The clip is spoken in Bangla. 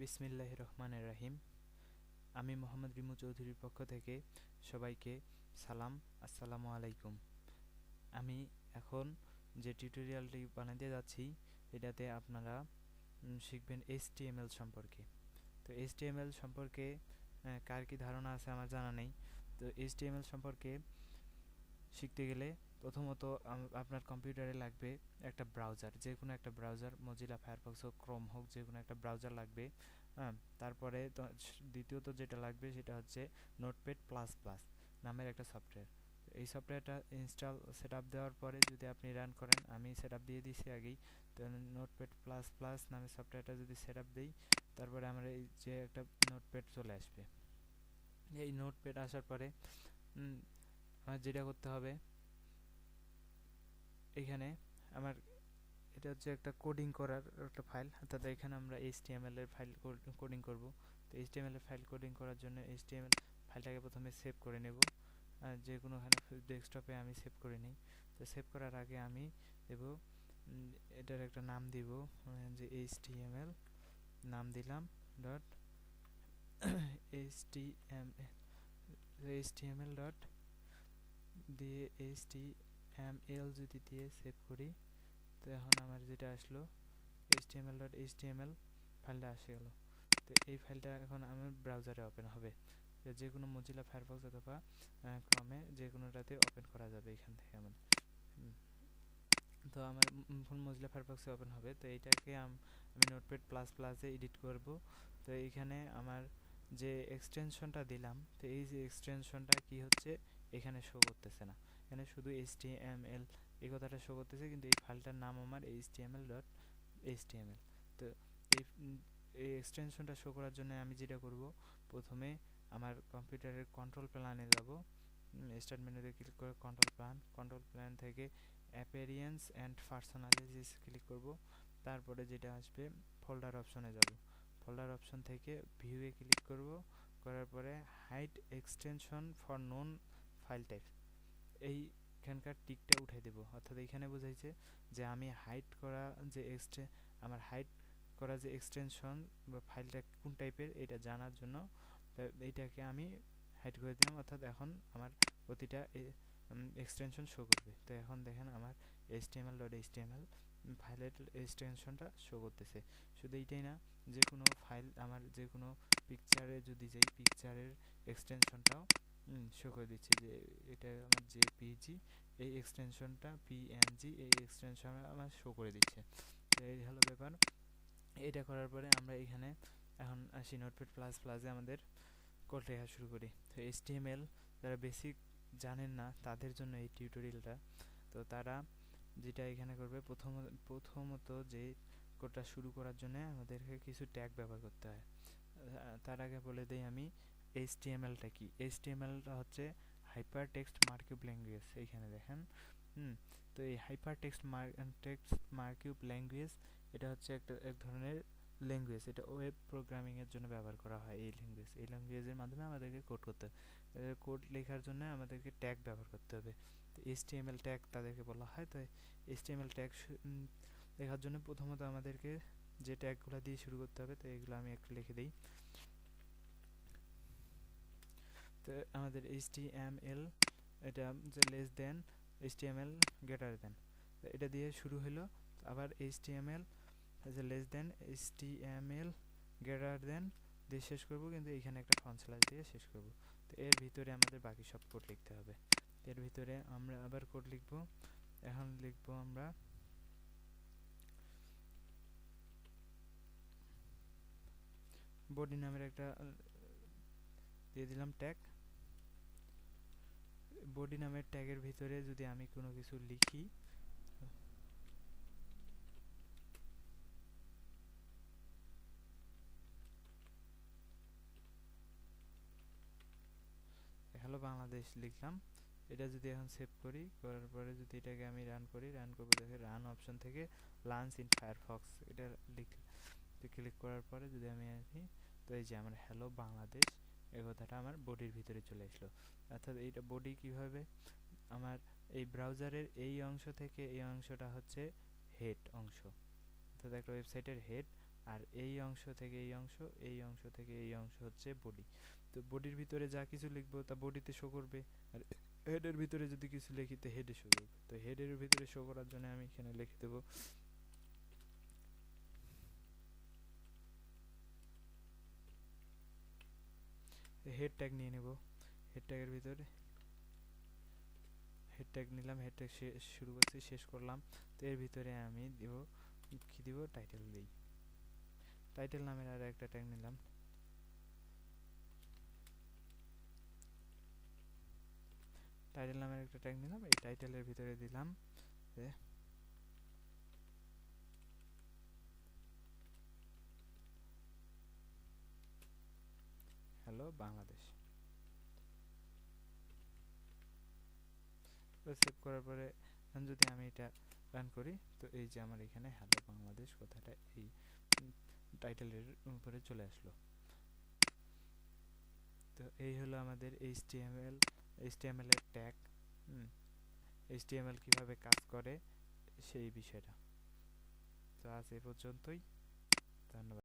বিসমিল্লাহির রহমানির রহিম। আমি মোহাম্মদ রিমু চৌধুরীর পক্ষ থেকে সবাইকে সালাম, আসসালামু আলাইকুম। আমি এখন যে টিউটোরিয়ালটি বানাতে যাচ্ছি এটাতে আপনারা শিখবেন HTML সম্পর্কে। তো HTML সম্পর্কে কার কী ধারণা আছে আমার জানা নেই। তো HTML সম্পর্কে শিখতে গেলে প্রথমত আপনার কম্পিউটারে লাগবে একটা ব্রাউজার, যে কোনো একটা ব্রাউজার, মজিলা ফায়ারফক্স হোক, ক্রোম হোক, যে কোনো একটা ব্রাউজার লাগবে। তারপরে দ্বিতীয়ত যেটা লাগবে সেটা হচ্ছে নোটপ্যাড প্লাস প্লাস নামের একটা সফটওয়্যার। এই সফটওয়্যারটা সেট আপ দেওয়ার পরে যদি আপনি রান করেন, আমি সেট আপ দিয়ে দিয়েছি আগেই, তো নোটপ্যাড প্লাস প্লাস নামের সফটওয়্যারটা যদি সেট আপ দিই, তারপরে আমরা এই যে একটা নোটপ্যাড চলে আসবে। এই নোটপ্যাড আসার পরে আমার যেটা করতে হবে, এখানে আমার এটা হচ্ছে একটা কোডিং করার একটা ফাইল, অর্থাৎ এখানে আমরা HTML এর ফাইল কোডিং করব। তো HTML এর ফাইল কোডিং করার জন্য HTML ফাইলটাকে প্রথমে সেভ করে নেব, যে কোনোখানে ডেস্কটপে আমি সেভ করে নিই। তো সেভ করার আগে আমি দেব এটার একটা নাম দিব, যে HTML নাম দিলাম ডট HTML ডট দিয়ে HTML যদি দিয়ে সেভ করি, তো এখন আমার যেটা আসলো HTML ফাইলটা আসে গেল। তো এই ফাইলটা এখন আমার ব্রাউজারে ওপেন হবে, যে কোনো মজিলা ফায়ারফক্স অথবা ক্রমে যে কোনোটাতে ওপেন করা যাবে এখান থেকে আমাদের। তো আমার ফোন মজিলা ফায়ারফক্সে ওপেন হবে। তো এইটাকে আমি নোটপ্যাড প্লাস প্লাসে এডিট করব। তো এইখানে আমার যে এক্সটেনশনটা দিলাম, তো এই যে এক্সটেনশনটা কি হচ্ছে এখানে শো করতেছে না, এখানে শুধু HTML এই কথাটা শো করতেছে, কিন্তু এই ফাইলটার নাম আমার HTML. তো এই এক্সটেনশনটা শো করার জন্য আমি যেটা করব, প্রথমে আমার কম্পিউটারের কন্ট্রোল প্ল্যানে যাব, স্টার্ট মেনুতে ক্লিক করে কন্ট্রোল প্ল্যান থেকে অ্যাপিয়ারেন্স অ্যান্ড পার্সোনালাইজেস ক্লিক করব। তারপরে যেটা আসবে ফোল্ডার অপশনে যাব, ফোল্ডার অপশন থেকে ভিউয়ে ক্লিক করব, করার পরে hide extension for known file type, এইখানকার টিকটা উঠাই দেব। অর্থাৎ এইখানে বোঝাইছে যে আমি আমার হাইড করা যে এক্সটেনশন বা ফাইলটা কোন টাইপের এটা জানার জন্য এইটাকে আমি হাইড করে দিলাম। অর্থাৎ এখন আমার প্রতিটা এক্সটেনশন শো করবে। তো এখন দেখেন আমার HTML ফাইলের এক্সটেনশনটা শো করতেছে। শুধু এইটাই না, যে কোনো ফাইল, আমার যে কোনো পিকচারে যদি যাই, পিকচারের এক্সটেনশনটাও শো করে দিচ্ছে, যে এটা আমার JPG, এই এক্সটেনশনটা PNG, এই এক্সটেনশন আমার শো করে দিচ্ছে। তো এই হলো ব্যাপার। এটা করার পরে আমরা এখানে এখন আসি নোটপ্যাড প্লাস প্লাসে আমাদের কোড লেখা শুরু করি। তো HTML যারা বেসিক জানেন না তাদের জন্য এই টিউটোরিয়ালটা। তো তারা যেটা এখানে করবে, প্রথমত যে কোডটা শুরু করার জন্য আমাদেরকে কিছু ট্যাগ ব্যবহার করতে হয়। তার আগে বলে দেই আমি HTMLটা কি। HTMLটা হচ্ছে হাইপার টেক্সট মার্কআপ ল্যাঙ্গুয়েজ। এইখানে দেখেন, তো এই হাইপার টেক্সট মার্কআপ ল্যাঙ্গুয়েজ এটা হচ্ছে এক ধরনের ল্যাঙ্গুয়েজ, এটা ওয়েব প্রোগ্রামিংয়ের জন্য ব্যবহার করা হয়। এই ল্যাঙ্গুয়েজের মাধ্যমে আমাদেরকে কোড করতে হবে। কোড লেখার জন্য আমাদেরকে ট্যাগ ব্যবহার করতে হবে। তো HTML ট্যাগ তাদেরকে বলা হয়। তো HTML ট্যাগ লেখার জন্য প্রথমত আমাদেরকে যে ট্যাগগুলো দিয়ে শুরু করতে হবে, তো এগুলো আমি একটু লিখে দিই। তো আমাদের HTML এটা যে less than, HTML greater than, তো এটা দিয়ে শুরু হলো। আবার HTML যে less than, HTML greater than দিয়ে শেষ করব, কিন্তু এখানে একটা ফ্রন্ট স্ল্যাশ দিয়ে শেষ করব। তো এর ভিতরে আমাদের বাকি সব কোড লিখতে হবে। এর ভিতরে আমরা আবার কোড লিখব। এখন লিখব আমরা বডি নামের একটা দিয়ে দিলাম ট্যাগ। বডি নামের ট্যাগের ভিতরে যদি আমি কোনো কিছু লিখি, হ্যালো বাংলাদেশ লিখলাম। এটা যদি এখন সেভ করি, করার পরে যদি এটাকে আমি রান করবো, দেখে রান অপশন থেকে লাঞ্চ ইন ফায়ারফক্স এটা ক্লিক করার পরে যদি আমি আসি, তো এই যে আমার হ্যালো বাংলাদেশ এই কথাটা আমার বডির ভিতরে চলে আসলো। অর্থাৎ এইটা বডি কিভাবে, আমার এই ব্রাউজারের এই অংশ থেকে এই অংশটা হচ্ছে হেড অংশ, অর্থাৎ একটা ওয়েবসাইটের হেড, আর এই অংশ থেকে এই অংশ, এই অংশ থেকে এই অংশ হচ্ছে বডি। তো বডির ভিতরে যা কিছু লিখবো তা বডিতে শো করবে, আর হেডের ভিতরে যদি কিছু লিখি তো হেডে শো করবে। তো হেডের ভিতরে শো করার জন্য আমি এখানে লিখে দেবো হেড ট্যাগ নিয়ে নেব। হেড ট্যাগের ভিতরে হেড ট্যাগ নিলাম, হেড ট্যাগ শুরু করছি, শেষ করলাম। তো এর ভিতরে আমি দিব কি দিব, টাইটেল দিই। টাইটেল নামের আর একটা ট্যাগ নিলাম। টাইটেল নামের একটা ট্যাগ নিলাম, এই টাইটেলের ভিতরে দিলাম যে হ্যালো বাংলাদেশ। সেভ করার পরে যদি আমি এটা রান করি, তো এই যে আমার এখানে হ্যালো বাংলাদেশ কথাটা এই টাইটেলের উপরে চলে আসলো। তো এই হলো আমাদের এইচটিএমএল এর ট্যাগ। এইচটিএমএল কিভাবে কাজ করে সেই বিষয়টা। তো আজ এ পর্যন্তই, ধন্যবাদ।